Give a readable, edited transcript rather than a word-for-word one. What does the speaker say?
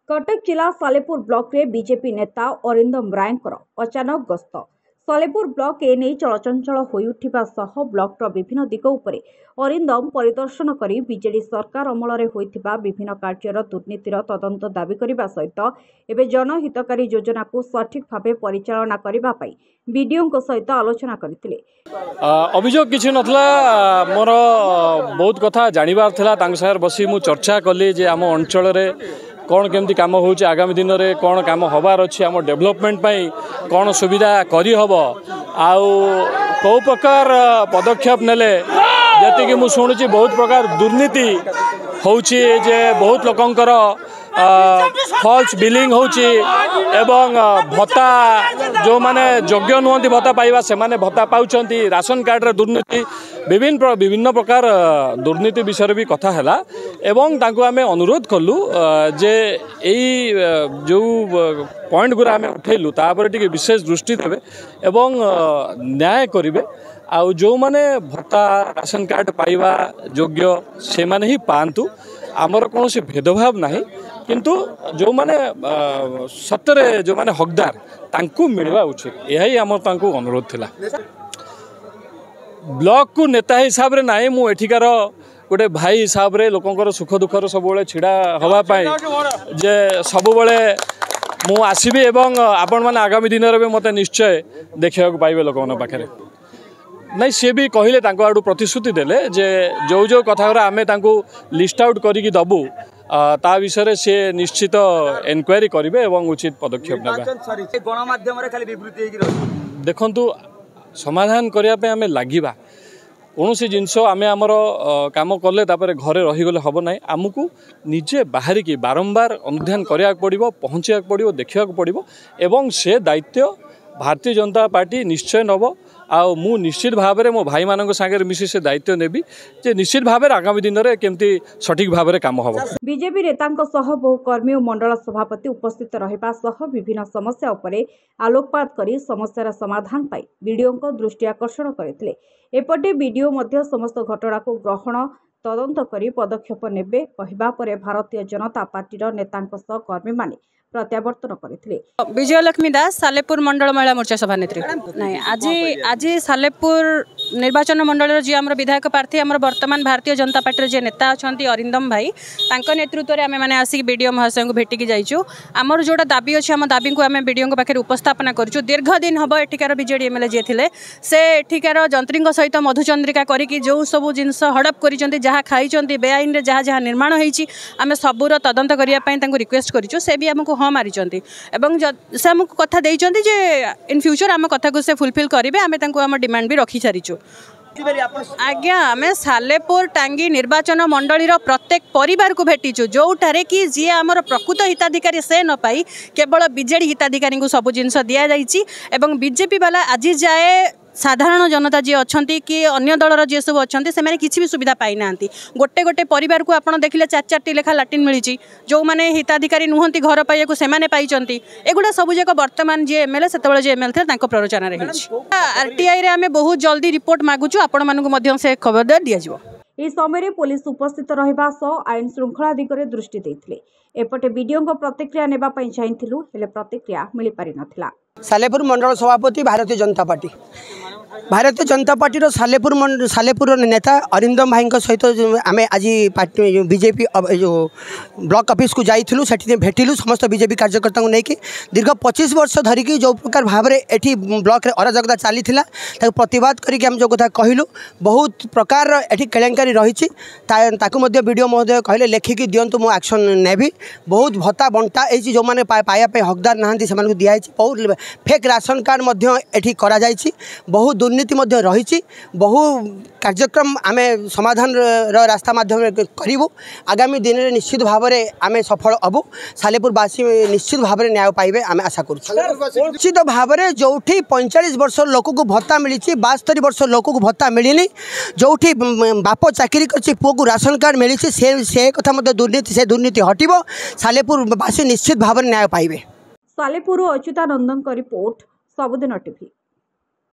कटक जिला सालेपुर ब्लॉक रे बीजेपी नेता अरिंदम रायंकर अचानक गस्त सालेपुर ब्लॉक एने चलचंचल होई उठिबा सह ब्लॉक विभिन्न दिग उपरे अरिंदम परिदर्शन करी बीजेडी सरकार अमल होइथिबा विभिन्न कार्यर दुर्नीतिर तदंत दाबी करने सहित एवं जनहितकारी योजना को सठिक भाव परिचालना करने बीडीओ सहित आलोचना करथिले। अभियोग किसी नथला मोर बहुत कथा जानिबार थिला तांग सागर बसी मु चर्चा कली जे आम अंचल रे कौन केमती काम हो आगामी दिन में कौन काम हबार अच्छी आम डेभलपमेंट कौन सुविधा करी हब आउ कौ प्रकार पदक्षेप नेले जति मु शुणुची बहुत प्रकार दुर्नीति होउची जे बहुत लोकंकर फॉल्स बिलिंग होउची एवं भत्ता जो माने योग्य नुहति भत्ता पाइबा से माने भत्ता पाउछंती राशन कार्ड रे दुर्नीति विभिन्न प्रकार दुर्नीति विषय भी कथा हैला एवं तांको आमे अनुरोध कलु जे एई जो पॉइंट गुरा आमे उठेलु तापर टिके विशेष दृष्टि देबे एवं न्याय करिवे आउ जो माने भत्ता राशन कार्ड पाइबा योग्य से माने ही पांतु आमर कौन से भेदभाव नहीं किंतु जो माने सतरे जो माने हकदार तांकु मिलवा उचित यही आमर तांकु अनुरोध थिला। ब्लॉक को नेता हिसाब रे नाई मु एठिकार गोटे भाई हिसाब रे लोकंकर सुख दुखर सब बेले छिड़ा हवा पाई जे सब बेले मु आसीबी एवं आपण माने आगामी दिन रे मते निश्चय देखिया को पाइबे लोक मन पाखरे नहीं सी भी कहले तांको आडू प्रतिश्रुति देले जे जो जो कथा आमे तांको लिस्ट आउट करिकी दबु ता विषय से निश्चित एनक्वायरी करेंगे और उचित पदक्षेप देखु समाधान करने आम लगे कौन सी जिनस आम आमर काम कले घरे रहीगले हम ना आमको निजे बाहर की बारंबार अनुधान कराया पड़ो पहुँचा पड़ो देखा पड़ो एवं से दायित्व भारतीय जनता पार्टी निश्चय नब आउ मु निश्चित भाव में मो भाई मानक सागर मिसी से दायित्व नेबी जे निश्चित भाव में आगामी दिन में केमती सठिक भाव में काम हम। बीजेपी नेता बहु कर्मी और मंडल सभापति उपस्थित रहिबा सह विभिन्न समस्या उपरे आलोकपात करी समस्यार समाधान पाई बीडीओ दृष्टि आकर्षण करथिले। एपटे बीडीओ मध्य समस्त घटना को ग्रहण तदंत करी पदक्षेप नेबे कहिबा परे भारतीय जनता पार्टी नेता कर्मी माने प्रत्यावर्तन करथिले। विजयलक्ष्मी दास सालेपुर मंडल महिला मोर्चा सभानेत्री नहीं आज आज सालेपुर निर्वाचन मंडल जी आम विधायक प्रार्थी आम वर्तमान भारतीय जनता पार्टी जे नेता अच्छा अरिंदम भाई तांको नेतृत्व में आम मैंने आसिक बीडीओ महाशय को भेटिकी जाइचु आमर जोटा दाबी अच्छे आम दाबी को आम बीडीओ पाखे उपस्थापना करूँ दीर्घ दिन हम एठिकार बीजेडी एमएलए जी थे से एठिकार जंत्री सहित मधुचंद्रिका करी जो सब जिनस हड़प कर जहाँ खाई बेआईन जहाँ जहाँ निर्माण होती आम सबूर तदंत करने रिक्वेस्ट करूँ से भी आमको हाँ मारी से आमको कथा देइचंती जे इन फ्यूचर आम कथा को से फुलफिल करेंगे आम आम डिमांड भी रखी सारीचु। आज्ञा आम सालेपुर टांगी निर्वाचन मंडलीर प्रत्येक परिवार को भेटीचु जोठारे कि जी आमर प्रकृत हिताधिकारी से न पाई केवल बीजेडी हिताधिकारी को सब जिनस दि जाइए एवं बीजेपी वाला आज जाए साधारण जनता जी अच्छा कि अन्य दलर जी सब अच्छा से किसी भी सुविधा पाई ना गोटे गोटे परिवार को आपड़ देखिले 4-4 लेखा लाट्रिन मिली जो मैंने हिताधिकारी नुहति घर पाइबा से पाई एगुड़ा सबूक बर्तमान जी एमएलए से जी एमएलए थे प्ररोचन आरटीआई आम बहुत जल्दी रिपोर्ट मागुचु आपण से खबर दि जाव। इस समय पुलिस उपस्थित रहिबा सह आईन श्रृंखला दिगरे दृष्टि देथिले। एपटे बीडीओ प्रतिक्रिया नेबा पई चाहिथिलु हेले प्रतिक्रिया मिली पारि नथिला। सालेपुर मंडल सभापति भारतीय जनता पार्टी सालेपुर नेता अरिंदम भाई सहित आम आज पार्टी बीजेपी जो ब्लॉक ऑफिस को जाइलु से भेटिलु समस्त बीजेपी कार्यकर्ता को लेकिन दीर्घ 25 वर्ष धरिकी जो प्रकार भाव में एठी ब्लॉक रे अराजकता चली प्रतिवाद करके जो कथा कहलु बहुत प्रकार एठी केलेंकारी रही वीडियो महोदय कहले लेखिकी दिंतु मु एक्शन नेबी बहुत भत्ता बंटा जो मैंने पाइबा हकदार नहांती से दिखाई बहुत फेक राशन कार्ड एठी करा जाइछि बहुत दुर्नीति रही बहु कार्यक्रम आम समाधान रास्ता माध्यम करूँ आगामी दिन में निश्चित भाव में आम सफल हबू सालेपुरवासी निश्चित भाव में न्याय पाइबे आम आशा करूँ निश्चित भाव में जो 45 वर्ष लोक को भत्ता मिली 72 वर्ष लोक को भत्ता मिलनी जो बाप चाकरी कर पुओ को राशन कार्ड मिली से कथा दुर्नीति से दुर्नीति हटिबो सालेपुरवासी निश्चित भाव में न्याय पाइबे। Salepur Achyutanandan report Sabudin TV.